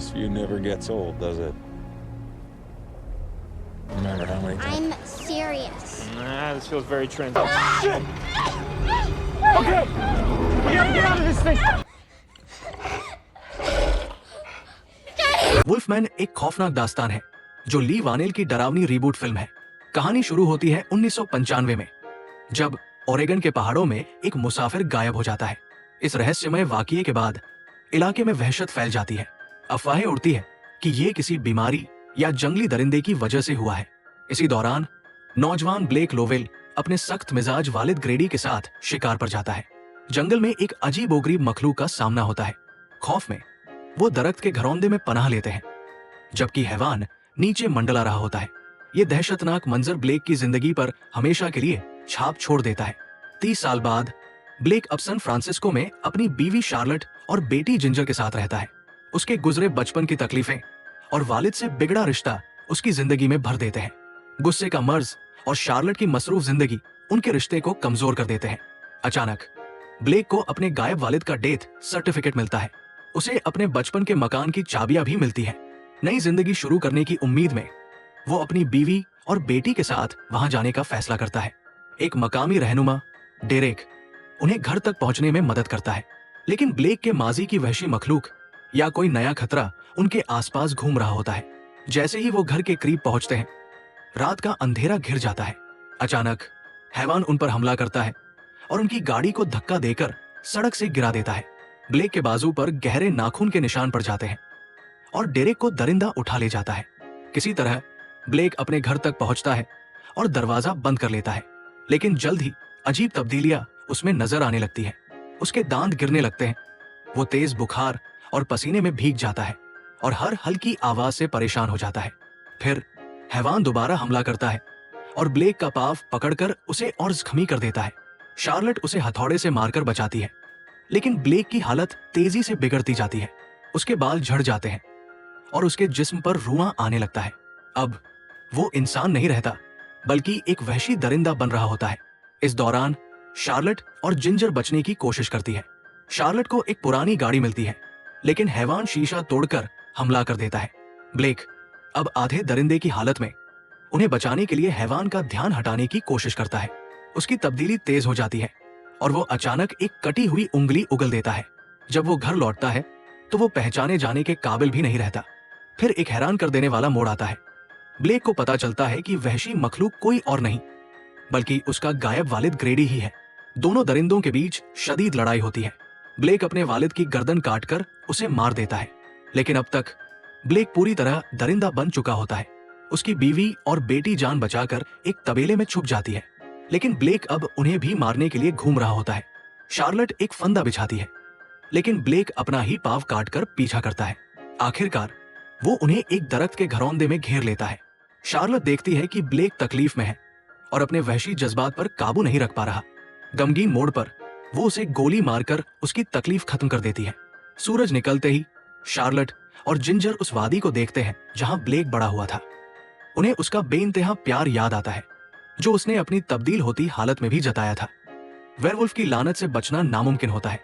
This view never gets old, does it? Remember how many times? I'm serious. Nah, this feels very trans. Oh, shit! Okay! We gotta get out of this thing! वुल्फमैन एक खौफनाक दास्तान है जो ली वानेल की डरावनी reboot film है। कहानी शुरू होती है 1995 में, जब ओरेगन के पहाड़ों में एक मुसाफिर गायब हो जाता है। इस रहस्यमय वाकये के बाद इलाके में वहशत फैल जाती है। अफवाहें उड़ती है कि ये किसी बीमारी या जंगली दरिंदे की वजह से हुआ है। इसी दौरान नौजवान ब्लेक लोवेल अपने सख्त मिजाज वालिद ग्रेडी के साथ शिकार पर जाता है। जंगल में एक अजीबोगरीब मखलूक का सामना होता है। खौफ में वो दरख्त के घरौंदे में पनाह लेते हैं, जबकि हैवान नीचे मंडला रहा होता है। ये दहशतनाक मंजर ब्लेक की जिंदगी पर हमेशा के लिए छाप छोड़ देता है। 30 साल बाद ब्लेक अब सैन फ्रांसिस्को में अपनी बीवी शार्लेट और बेटी जिंजर के साथ रहता है। उसके गुजरे बचपन की तकलीफें और वालिद से बिगड़ा रिश्ता उसकी जिंदगी में भर देते हैं। गुस्से का मर्ज और शार्लेट की मसरूफ जिंदगी उनके रिश्ते को कमजोर कर देते हैं। अचानक ब्लेक को अपने गायब वालिद का डेथ सर्टिफिकेट मिलता है। उसे अपने बचपन के मकान की चाबियां भी मिलती हैं। नई जिंदगी शुरू करने की उम्मीद में वो अपनी बीवी और बेटी के साथ वहां जाने का फैसला करता है। एक मकामी रहनुमा डेरेक उन्हें घर तक पहुंचने में मदद करता है, लेकिन ब्लेक के माजी की वहशी मखलूक या कोई नया खतरा उनके आसपास घूम रहा होता है। जैसे ही वो घर के करीब पहुंचते हैं, रात का अंधेरा घिर जाता है। अचानक हैवान उन पर हमला करता है और उनकी गाड़ी को धक्का देकर सड़क से गिरा देता है। ब्लेक के बाजू पर गहरे नाखून के निशान पड़ जाते हैं और डेरेक को दरिंदा उठा ले जाता है। किसी तरह ब्लेक अपने घर तक पहुंचता है और दरवाजा बंद कर लेता है, लेकिन जल्द ही अजीब तब्दीलियां उसमें नजर आने लगती हैं। उसके दांत गिरने लगते हैं, वो तेज बुखार और पसीने में भीग जाता है और हर हल्की आवाज से परेशान हो जाता है। फिर हैवान दोबारा हमला करता है और ब्लेक का पाव पकड़कर उसे और जख्मी कर देता है। शार्लेट उसे हथौड़े से मारकर बचाती है, लेकिन ब्लेक की हालत तेजी से बिगड़ती जाती है। उसके बाल झड़ जाते हैं और उसके जिस्म पर रुआं आने लगता है। अब वो इंसान नहीं रहता, बल्कि एक वहशी दरिंदा बन रहा होता है। इस दौरान शार्लेट और जिंजर बचने की कोशिश करती है। शार्लेट को एक पुरानी गाड़ी मिलती है, लेकिन हैवान शीशा तोड़कर हमला कर देता है। ब्लेक अब आधे दरिंदे की हालत में उन्हें बचाने के लिए हैवान का ध्यान हटाने की कोशिश करता है। उसकी तब्दीली तेज हो जाती है और वो अचानक एक कटी हुई उंगली उगल देता है। जब वो घर लौटता है तो वो पहचाने जाने के काबिल भी नहीं रहता। फिर एक हैरान कर देने वाला मोड़ आता है। ब्लेक को पता चलता है कि वहशी मखलूक कोई और नहीं, बल्कि उसका गायब वालिद ग्रेडी ही है। दोनों दरिंदों के बीच शदीद लड़ाई होती है। ब्लेक अपने वालिद की गर्दन काटकर उसे मार देता है, लेकिन अब तक ब्लेक पूरी तरह दरिंदा बन चुका होता है। उसकी बीवी और बेटी जान बचाकर एक तबेले में छुप जाती है, लेकिन ब्लेक अब उन्हें भी मारने के लिए घूम रहा होता है। शार्लेट एक फंदा बिछाती है, लेकिन ब्लेक अपना ही पाव काटकर पीछा करता है। आखिरकार वो उन्हें एक दरख्त के घरौंदे में घेर लेता है। शार्लेट देखती है कि ब्लेक तकलीफ में है और अपने वहशी जज्बात पर काबू नहीं रख पा रहा। गमगीन मोड़ पर वो उसे गोली मारकर उसकी तकलीफ खत्म कर देती है। सूरज निकलते ही शार्लेट और जिंजर उस वादी को देखते हैं जहां ब्लेक बड़ा हुआ था। उन्हें उसका बेइंतहा प्यार याद आता है, जो उसने अपनी तब्दील होती हालत में भी जताया था। वेयरवुल्फ की लानत से बचना नामुमकिन होता है,